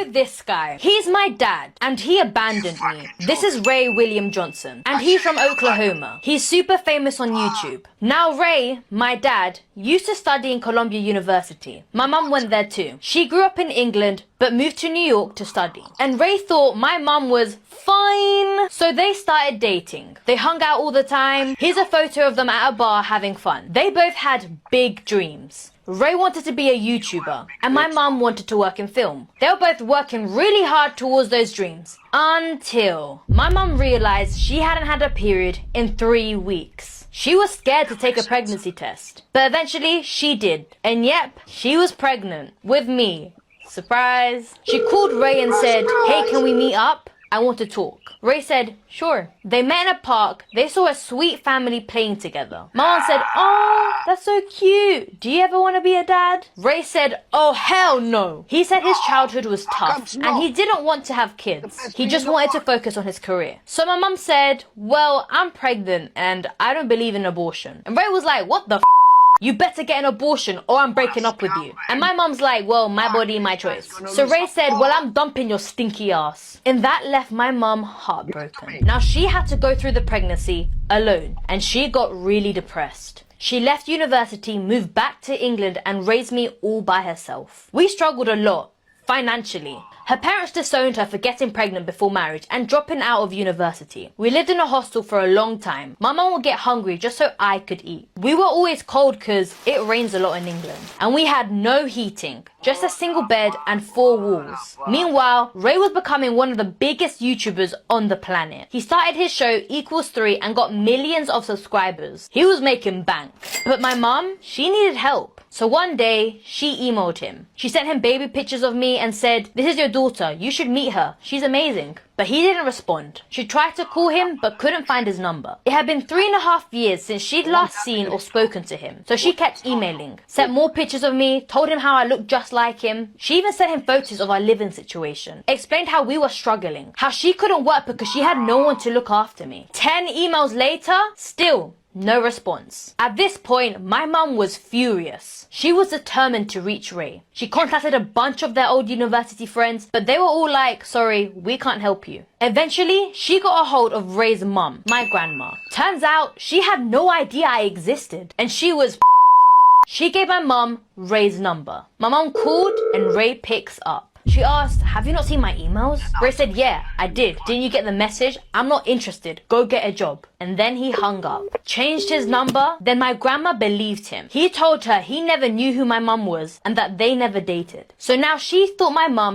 know this guy. He's my dad, and he abandoned me. This is Ray William Johnson, and he's from Oklahoma. He's super famous on YouTube. Now Ray, my dad, used to study in Columbia University. My mum went there too. She grew up in England, but moved to New York to study. And Ray thought my mum was fine, so they started dating. They hung out all the time. Here's a photo of them at a bar having fun. They both had big dreams. Ray wanted to be a YouTuber, and my mum wanted to work in film. They were both working really hard towards those dreams, until my mum realized she hadn't had a period in 3 weeks. She was scared to take a pregnancy test, but eventually she did. And yep, she was pregnant with me. Surprise. She called Ray and said, "Hey, can we meet up? I want to talk." Ray said, "Sure." They met in a park. They saw a sweet family playing together. Mom said, "Oh, that's so cute. Do you ever want to be a dad?" Ray said, "Oh, hell no." He said his childhood was tough and he didn't want to have kids. He just wanted to focus on his career. So my mom said, "Well, I'm pregnant and I don't believe in abortion." And Ray was like, "What the f***? You better get an abortion or I'm breaking up with you." And my mom's like, "Well, my body, my choice." So Ray said, "Well, I'm dumping your stinky ass." And that left my mom heartbroken. Now she had to go through the pregnancy alone and she got really depressed. She left university, moved back to England and raised me all by herself. We struggled a lot financially. Her parents disowned her for getting pregnant before marriage and dropping out of university. We lived in a hostel for a long time. My mum would get hungry just so I could eat. We were always cold because it rains a lot in England. And we had no heating, just a single bed and 4 walls. Meanwhile, Ray was becoming one of the biggest YouTubers on the planet. He started his show Equals3 and got millions of subscribers. He was making bank. But my mum, she needed help. So one day, she emailed him. She sent him baby pictures of me and said, "This is your daughter, you should meet her, she's amazing." But he didn't respond. She tried to call him but couldn't find his number. It had been 3.5 years since she'd last seen or spoken to him. So she kept emailing, sent more pictures of me, told him how I looked just like him. She even sent him photos of our living situation. Explained how we were struggling, how she couldn't work because she had no one to look after me. 10 emails later, still no response. At this point, my mum was furious. She was determined to reach Ray. She contacted a bunch of their old university friends, but they were all like, "Sorry, we can't help you." Eventually, she got a hold of Ray's mum, my grandma. Turns out, she had no idea I existed, and she was She gave my mum Ray's number. My mum called, and Ray picks up. She asked, "Have you not seen my emails?" Ray said, "Yeah, I did. Didn't you get the message? I'm not interested. Go get a job." And then he hung up. Changed his number. Then my grandma believed him. He told her he never knew who my mum was and that they never dated. So now she thought my mum